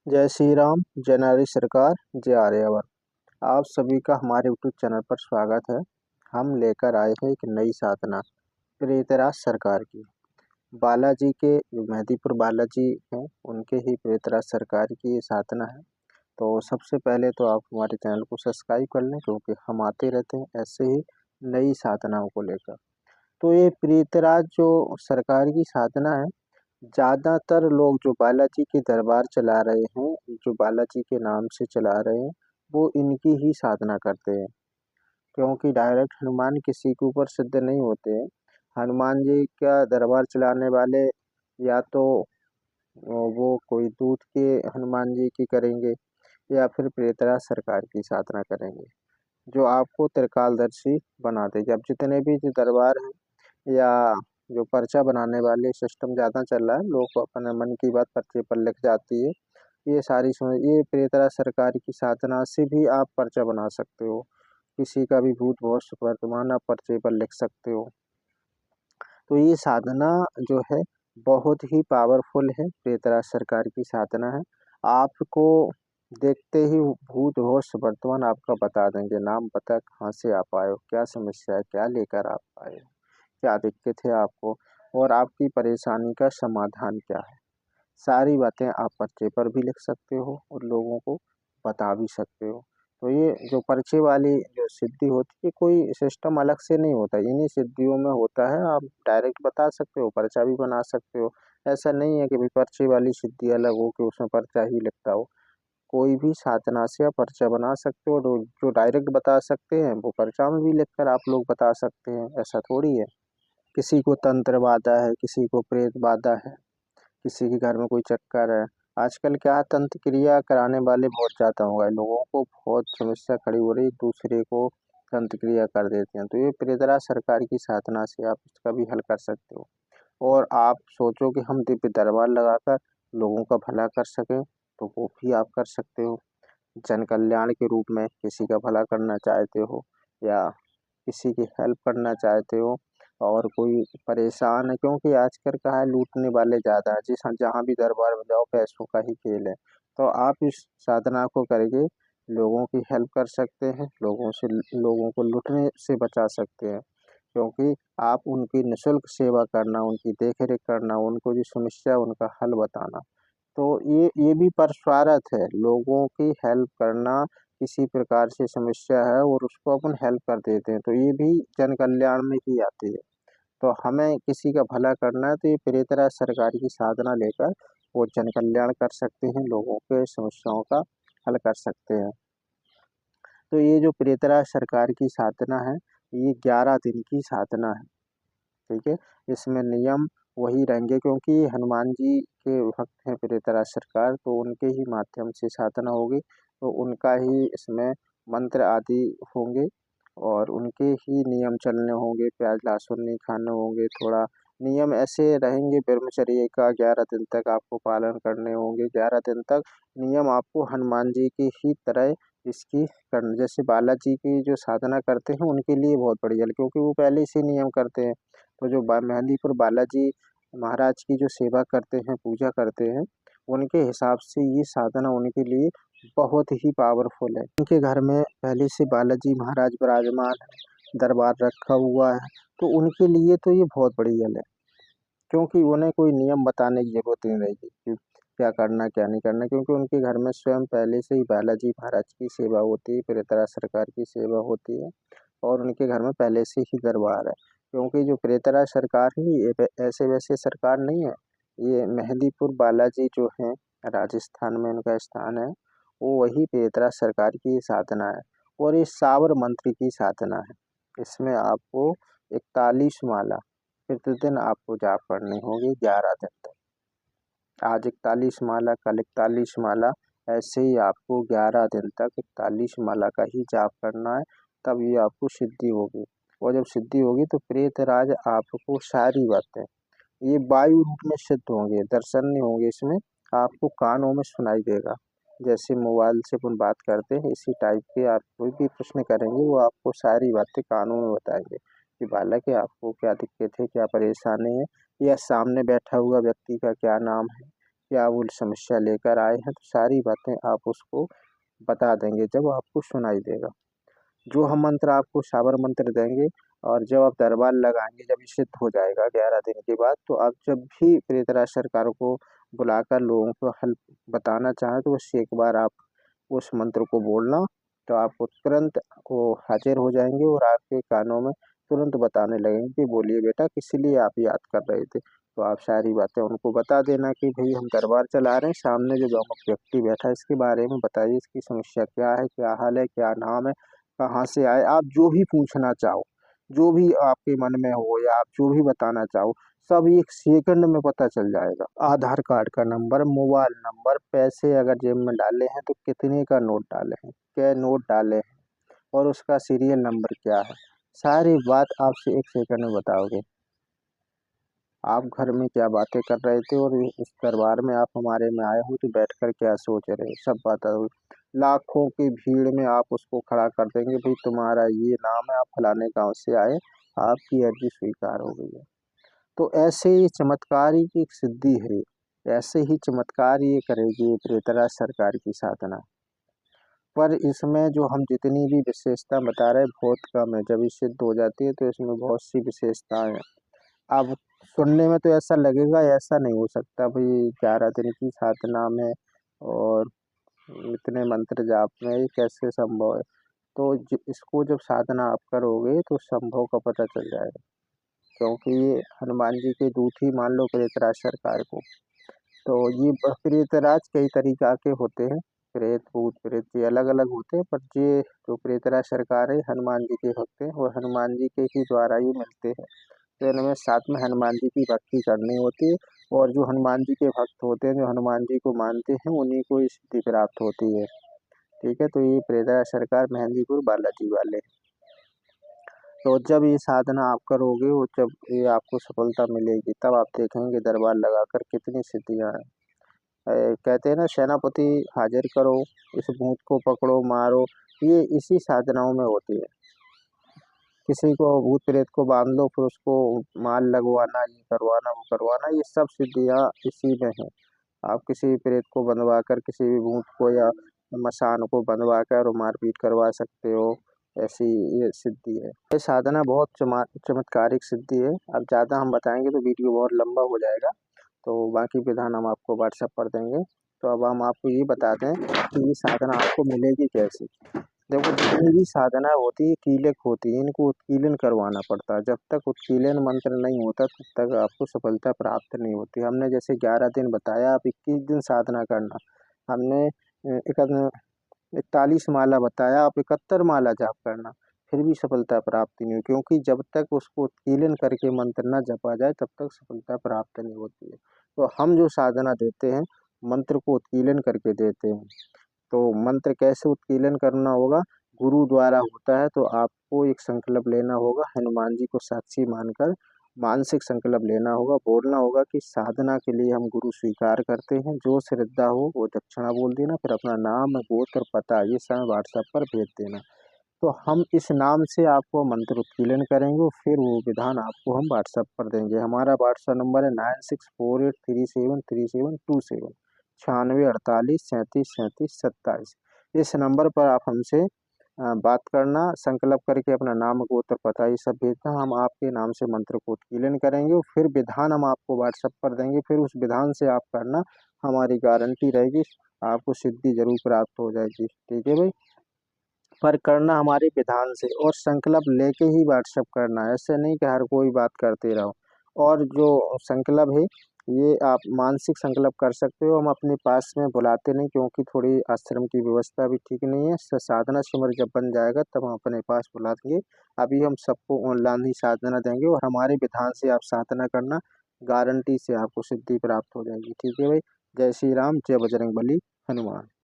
जय श्री राम, जय नारी सरकार, जय आर्यावर। आप सभी का हमारे यूट्यूब चैनल पर स्वागत है। हम लेकर आए हैं एक नई साधना प्रेतराज सरकार की। बालाजी के जो मेहंदीपुर बालाजी हैं उनके ही प्रेतराज सरकार की ये साधना है। तो सबसे पहले तो आप हमारे चैनल को सब्सक्राइब कर लें, क्योंकि हम आते रहते हैं ऐसे ही नई साधनाओं को लेकर। तो ये प्रेतराज जो सरकार की साधना है, ज़्यादातर लोग जो बालाजी के दरबार चला रहे हैं, जो बालाजी के नाम से चला रहे हैं, वो इनकी ही साधना करते हैं। क्योंकि डायरेक्ट हनुमान किसी के ऊपर सिद्ध नहीं होते हैं। हनुमान जी का दरबार चलाने वाले या तो वो कोई दूत के हनुमान जी की करेंगे या फिर प्रेतराज सरकार की साधना करेंगे, जो आपको त्रिकालदर्शी बना देगी। अब जितने भी जो दरबार हैं या जो पर्चा बनाने वाले सिस्टम ज़्यादा चल रहा है, लोग अपने मन की बात पर्चे पर लिख जाती है। ये सारी सुन ये प्रेतराज सरकार की साधना से भी आप पर्चा बना सकते हो। किसी का भी भूत भविष्य वर्तमान आप पर्चे पर लिख सकते हो। तो ये साधना जो है बहुत ही पावरफुल है, प्रेतराज सरकार की साधना है। आपको देखते ही भूत भविष्य वर्तमान आपका बता देंगे, नाम पता, कहाँ से आप आए हो, क्या समस्या है, क्या लेकर आप आए हो, क्या दिक्कत है आपको, और आपकी परेशानी का समाधान क्या है। सारी बातें आप पर्चे पर भी लिख सकते हो और लोगों को बता भी सकते हो। तो ये जो पर्चे वाली जो सिद्धि होती है, कोई सिस्टम अलग से नहीं होता, इन्हीं सिद्धियों में होता है। आप डायरेक्ट बता सकते हो, पर्चा भी बना सकते हो। ऐसा नहीं है कि भाई पर्चे वाली सिद्धि अलग हो कि उसमें पर्चा ही लिखता हो। कोई भी साधना से आप पर्चा बना सकते हो। जो डायरेक्ट बता सकते हैं वो पर्चा में भी लिखकर आप लोग बता सकते हैं, ऐसा थोड़ी है। किसी को तंत्र बाधा है, किसी को प्रेत बाधा है, किसी के घर में कोई चक्कर है। आजकल क्या तंत्र क्रिया कराने वाले बहुत ज़्यादा हो गए, लोगों को बहुत समस्या खड़ी हो रही, एक दूसरे को तंत्र क्रिया कर देते हैं। तो ये प्रेतराज सरकार की साधना से आप इसका भी हल कर सकते हो। और आप सोचो कि हम दिव्य दरबार लगाकर लोगों का भला कर सकें, तो वो भी आप कर सकते हो। जन कल्याण के रूप में किसी का भला करना चाहते हो या किसी की हेल्प करना चाहते हो, और कोई परेशान है, क्योंकि आजकल क्या है, लूटने वाले ज़्यादा है। जिस जहाँ भी दरबार में जाओ पैसों का ही खेल है। तो आप इस साधना को करके लोगों की हेल्प कर सकते हैं, लोगों को लूटने से बचा सकते हैं। क्योंकि आप उनकी निःशुल्क सेवा करना, उनकी देख-रेख करना, उनको जो समस्या उनका हल बताना, तो ये भी परस्वार्थ है। लोगों की हेल्प करना, किसी प्रकार से समस्या है और उसको अपन हेल्प कर देते हैं, तो ये भी जन कल्याण में ही आती है। तो हमें किसी का भला करना है, तो ये प्रेतराज सरकार की साधना लेकर वो जन कल्याण कर सकते हैं, लोगों के समस्याओं का हल कर सकते हैं। तो ये जो प्रेतराज सरकार की साधना है, ये 11 दिन की साधना है। ठीक है? इसमें नियम वही रहेंगे, क्योंकि हनुमान जी के भक्त हैं प्रेतराज सरकार, तो उनके ही माध्यम से साधना होगी। तो उनका ही इसमें मंत्र आदि होंगे और उनके ही नियम चलने होंगे, प्याज लहसुन नहीं खाने होंगे। थोड़ा नियम ऐसे रहेंगे, ब्रह्मचर्य का 11 दिन तक आपको पालन करने होंगे। 11 दिन तक नियम आपको हनुमान जी की ही तरह इसकी जैसे बालाजी की जो साधना करते हैं उनके लिए बहुत बढ़िया है, क्योंकि वो पहले से नियम करते हैं। तो जो मेहंदीपुर बालाजी महाराज की जो सेवा करते हैं, पूजा करते हैं, उनके हिसाब से ये साधना उनके लिए बहुत ही पावरफुल है। उनके घर में पहले से बालाजी महाराज विराजमान है, दरबार रखा हुआ है, तो उनके लिए तो ये बहुत बढ़िया है। क्योंकि उन्हें कोई नियम बताने की ज़रूरत नहीं रहेगी कि क्या करना, क्या नहीं करना, क्योंकि उनके घर में स्वयं पहले से ही बालाजी महाराज की सेवा होती है, प्रेतराज सरकार की सेवा होती है, और उनके घर में पहले से ही दरबार है। क्योंकि जो प्रेतराज सरकार है, ये ऐसे वैसे सरकार नहीं है। ये मेहंदीपुर बालाजी जो हैं, राजस्थान में उनका स्थान है, वो वही प्रेतराज सरकार की साधना है। और ये सावर मंत्र की साधना है। इसमें आपको 41 माला प्रतिदिन आपको जाप करनी होगी 11 दिन तक। आज 41 माला, कल 41 माला, ऐसे ही आपको 11 दिन तक 41 माला का ही जाप करना है, तब ये आपको सिद्धि होगी। और जब सिद्धि होगी तो प्रेतराज आपको सारी बातें ये वायु रूप में सिद्ध होंगे, दर्शन नहीं होंगे इसमें, आपको कानों में सुनाई देगा। जैसे मोबाइल से अपन बात करते हैं, इसी टाइप के आप कोई भी प्रश्न करेंगे, वो आपको सारी बातें कानों में बताएँगे कि बालक है, आपको क्या दिक्कत है, क्या परेशानी है, या सामने बैठा हुआ व्यक्ति का क्या नाम है, या वो समस्या लेकर आए हैं, तो सारी बातें आप उसको बता देंगे जब आपको सुनाई देगा। जो हम मंत्र आपको शाबर मंत्र देंगे और जब आप दरबार लगाएँगे, जब ये सिद्ध हो जाएगा 11 दिन के बाद, तो आप जब भी प्रेतराज सरकार को बुलाकर लोगों को हल बताना चाहें, तो बस एक बार आप उस मंत्र को बोलना, तो आपको तुरंत वो हाज़िर हो जाएँगे और आपके कानों में तुरंत बताने लगेंगे कि बोलिए बेटा किस लिए आप याद कर रहे थे। तो आप सारी बातें उनको बता देना कि भई हम दरबार चला रहे हैं, सामने जो गाँव व्यक्ति बैठा है इसके बारे में बताइए, इसकी समस्या क्या है, क्या हाल है, क्या नाम है, कहाँ से आए? आप जो भी पूछना चाहो, जो भी आपके मन में हो या आप जो भी बताना चाहो, सब 1 सेकंड में पता चल जाएगा। आधार कार्ड का नंबर, मोबाइल नंबर, पैसे अगर जेब में डाले हैं तो कितने का नोट डाले हैं, क्या नोट डाले हैं और उसका सीरियल नंबर क्या है, सारी बात आपसे 1 सेकंड में बताओगे। आप घर में क्या बातें कर रहे थे और इस दरबार में आप हमारे में आए हो तो बैठकर क्या सोच रहे हो, सब बताओगे। लाखों की भीड़ में आप उसको खड़ा कर देंगे, भई तुम्हारा ये नाम है, आप फलाने गाँव से आए, आपकी अर्ज़ी स्वीकार हो गई है। तो ऐसे ही चमत्कारी की एक सिद्धि है, ऐसे ही चमत्कार ये करेगी ये प्रेतराज सरकार की साधना। पर इसमें जो हम जितनी भी विशेषता बता रहे हैं बहुत कम है, जब ये सिद्ध हो जाती है तो इसमें बहुत सी विशेषताएँ हैं। अब सुनने में तो ऐसा लगेगा, ऐसा नहीं हो सकता भई 11 दिन की साधना में और इतने मंत्र जाप में ये कैसे संभव है? तो इसको जब साधना आप करोगे तो संभव का पता चल जाएगा, क्योंकि ये हनुमान जी के दूत ही मान लो प्रेतराज सरकार को। तो ये प्रेतराज कई तरीक़ा के होते हैं, प्रेत, भूत, प्रेत ये अलग-अलग होते हैं, पर ये जो प्रेतराज सरकार है हनुमान जी के भक्त हैं और हनुमान जी के ही द्वारा ही मिलते हैं। तो इनमें साथ में हनुमान जी की भक्ति करनी होती है और जो हनुमान जी के भक्त होते हैं, जो हनुमान जी को मानते हैं, उन्हीं को ये सिद्धि प्राप्त होती है। ठीक है? तो ये प्रेतराज सरकार मेहंदीपुर बालाजी वाले। तो जब ये साधना आप करोगे और जब ये आपको सफलता मिलेगी, तब आप देखेंगे दरबार लगाकर कितनी सिद्धियाँ हैं। कहते हैं ना सेनापति हाज़िर करो, इस भूत को पकड़ो, मारो, ये इसी साधनाओं में होती है। किसी को भूत प्रेत को बाँध लो, फिर उसको माल लगवाना, ये करवाना, वो करवाना, ये सब सिद्धियाँ इसी में हैं। आप किसी भी प्रेत को बँधवाकर किसी भी भूत को या मसान को बँधवाकर और मारपीट करवा सकते हो, ऐसी ये सिद्धि है। ये साधना बहुत चमत्कारिक सिद्धि है। अब ज़्यादा हम बताएँगे तो वीडियो बहुत लंबा हो जाएगा, तो बाकी विधान हम आपको व्हाट्सएप पर देंगे। तो अब हम आपको ये बताते हैं कि ये साधना आपको मिलेगी कैसे? देखो जितनी भी साधना होती है कीलक होती है, इनको उत्कीलन करवाना पड़ता है। जब तक उत्कीलन मंत्र नहीं होता तब तक आपको सफलता प्राप्त नहीं होती। हमने जैसे 11 दिन बताया, आप 21 दिन साधना करना। हमने 41 माला बताया, आप 71 माला जाप करना, फिर भी सफलता प्राप्ति नहीं हुई, क्योंकि जब तक उसको उत्कीलन करके मंत्र ना जपा जाए तब तक सफलता प्राप्त नहीं होती है। तो हम जो साधना देते हैं, मंत्र को उत्कीलन करके देते हैं। तो मंत्र कैसे उत्कीलन करना होगा? गुरु द्वारा होता है, तो आपको एक संकल्प लेना होगा, हनुमान जी को साक्षी मानकर मानसिक संकल्प लेना होगा, बोलना होगा कि साधना के लिए हम गुरु स्वीकार करते हैं, जो श्रद्धा हो वो दक्षिणा बोल देना, फिर अपना नाम, गोत्र, पता ये सब व्हाट्सएप पर भेज देना। तो हम इस नाम से आपको मंत्र उत्कीलन करेंगे और फिर वो विधान आपको हम व्हाट्सएप पर देंगे। हमारा व्हाट्सएप नंबर है 9648373727 9648373727। इस नंबर पर आप हमसे बात करना, संकल्प करके अपना नाम, गोत्र, पता ये सब भेजना, हम आपके नाम से मंत्र को उत्कीलन करेंगे और फिर विधान हम आपको व्हाट्सएप पर देंगे, फिर उस विधान से आप करना, हमारी गारंटी रहेगी, आपको सिद्धि ज़रूर प्राप्त हो जाएगी। ठीक है भाई? पर करना हमारे विधान से और संकल्प लेके ही व्हाट्सएप करना है, ऐसे नहीं कि हर कोई बात करते रहो। और जो संकल्प है, ये आप मानसिक संकल्प कर सकते हो, हम अपने पास में बुलाते नहीं, क्योंकि थोड़ी आश्रम की व्यवस्था भी ठीक नहीं है। साधना सिमर जब बन जाएगा तब हम अपने पास बुला देंगे। अभी हम सबको ऑनलाइन ही साधना देंगे और हमारे विधान से आप साधना करना, गारंटी से आपको सिद्धि प्राप्त हो जाएगी। ठीक है भाई? जय श्री राम, जय बजरंगबली, हनुमान।